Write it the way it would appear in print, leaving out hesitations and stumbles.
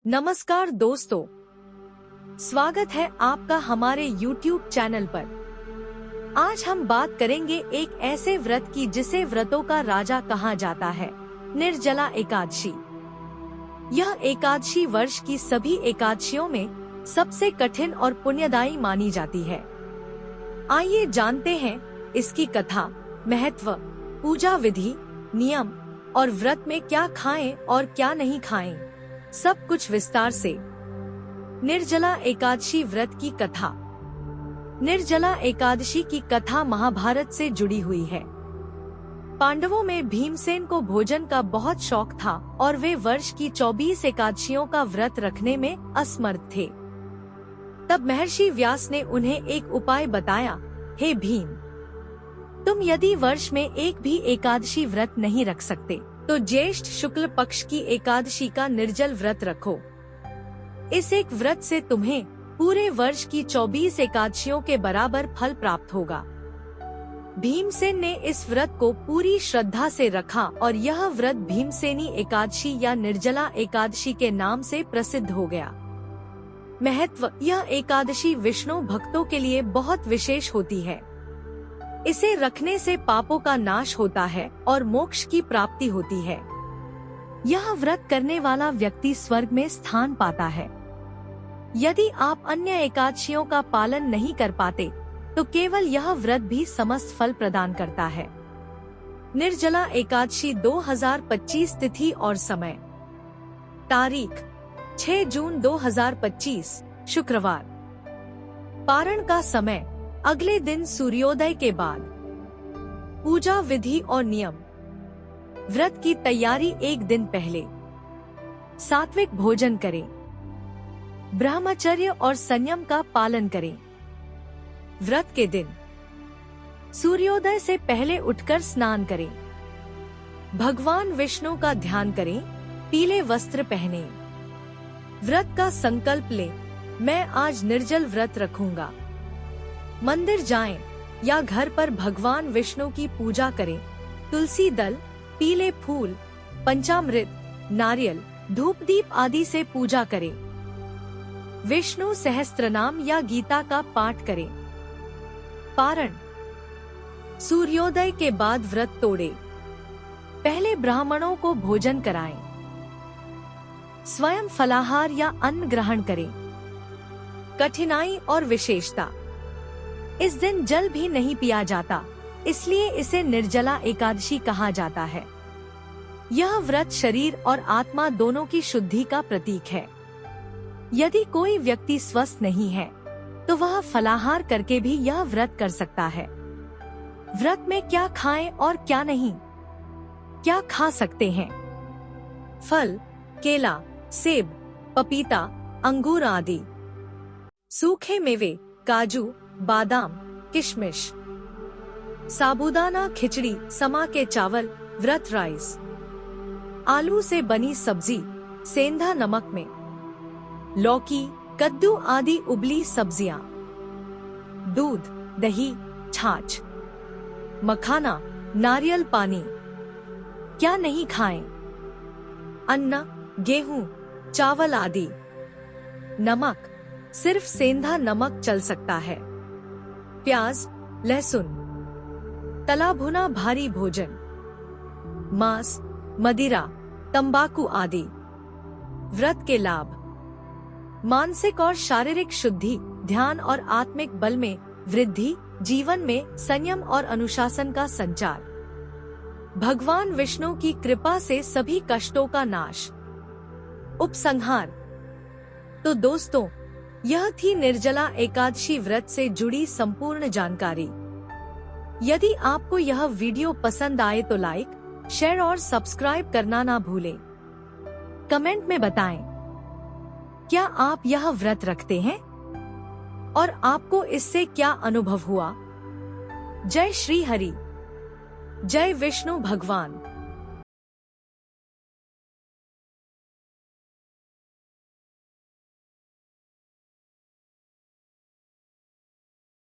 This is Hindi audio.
नमस्कार दोस्तों, स्वागत है आपका हमारे YouTube चैनल पर। आज हम बात करेंगे एक ऐसे व्रत की जिसे व्रतों का राजा कहा जाता है, निर्जला एकादशी। यह एकादशी वर्ष की सभी एकादशियों में सबसे कठिन और पुण्यदायी मानी जाती है। आइए जानते हैं इसकी कथा, महत्व, पूजा विधि, नियम और व्रत में क्या खाएं और क्या नहीं खाएं, सब कुछ विस्तार से। निर्जला एकादशी व्रत की कथा। निर्जला एकादशी की कथा महाभारत से जुड़ी हुई है। पांडवों में भीमसेन को भोजन का बहुत शौक था और वे वर्ष की 24 एकादशियों का व्रत रखने में असमर्थ थे। तब महर्षि व्यास ने उन्हें एक उपाय बताया, हे भीम, तुम यदि वर्ष में एक भी एकादशी व्रत नहीं रख सकते तो ज्येष्ठ शुक्ल पक्ष की एकादशी का निर्जल व्रत रखो। इस एक व्रत से तुम्हें पूरे वर्ष की 24 एकादशियों के बराबर फल प्राप्त होगा। भीमसेन ने इस व्रत को पूरी श्रद्धा से रखा और यह व्रत भीमसेनी एकादशी या निर्जला एकादशी के नाम से प्रसिद्ध हो गया। महत्व, यह एकादशी विष्णु भक्तों के लिए बहुत विशेष होती है। इसे रखने से पापों का नाश होता है और मोक्ष की प्राप्ति होती है। यह व्रत करने वाला व्यक्ति स्वर्ग में स्थान पाता है। यदि आप अन्य एकादशियों का पालन नहीं कर पाते तो केवल यह व्रत भी समस्त फल प्रदान करता है। निर्जला एकादशी 2025 तिथि और समय। तारीख 6 जून 2025 शुक्रवार। पारण का समय अगले दिन सूर्योदय के बाद। पूजा विधि और नियम। व्रत की तैयारी एक दिन पहले। सात्विक भोजन करें। ब्रह्मचर्य और संयम का पालन करें। व्रत के दिन सूर्योदय से पहले उठकर स्नान करें। भगवान विष्णु का ध्यान करें। पीले वस्त्र पहने। व्रत का संकल्प लें, मैं आज निर्जल व्रत रखूंगा। मंदिर जाएं या घर पर भगवान विष्णु की पूजा करें। तुलसी दल, पीले फूल, पंचामृत, नारियल, धूप दीप आदि से पूजा करें। विष्णु सहस्त्रनाम या गीता का पाठ करें। पारण। सूर्योदय के बाद व्रत तोड़े। पहले ब्राह्मणों को भोजन कराएं। स्वयं फलाहार या अन्न ग्रहण करें। कठिनाई और विशेषता। इस दिन जल भी नहीं पिया जाता, इसलिए इसे निर्जला एकादशी कहा जाता है। यह व्रत शरीर और आत्मा दोनों की शुद्धि का प्रतीक है। यदि कोई व्यक्ति स्वस्थ नहीं है तो वह फलाहार करके भी यह व्रत कर सकता है। व्रत में क्या खाएं और क्या नहीं, क्या खा सकते हैं। फल, केला, सेब, पपीता, अंगूर आदि। सूखे मेवे, काजू, बादाम, किशमिश। साबूदाना खिचड़ी, समा के चावल, व्रत राइस। आलू से बनी सब्जी, सेंधा नमक में। लौकी, कद्दू आदि उबली सब्जियां। दूध, दही, छाछ। मखाना, नारियल पानी। क्या नहीं खाएं। अन्न, गेहूं, चावल आदि। नमक, सिर्फ सेंधा नमक चल सकता है। प्याज, लहसुन। तला भुना भारी भोजन। मांस, मदिरा, तंबाकू आदि। व्रत के लाभ। मानसिक और शारीरिक शुद्धि, ध्यान और आत्मिक बल में वृद्धि, जीवन में संयम और अनुशासन का संचार। भगवान विष्णु की कृपा से सभी कष्टों का नाश। उपसंहार। तो दोस्तों, यह थी निर्जला एकादशी व्रत से जुड़ी संपूर्ण जानकारी। यदि आपको यह वीडियो पसंद आए तो लाइक, शेयर और सब्सक्राइब करना ना भूलें। कमेंट में बताएं, क्या आप यह व्रत रखते हैं और आपको इससे क्या अनुभव हुआ। जय श्री हरि, जय विष्णु भगवान।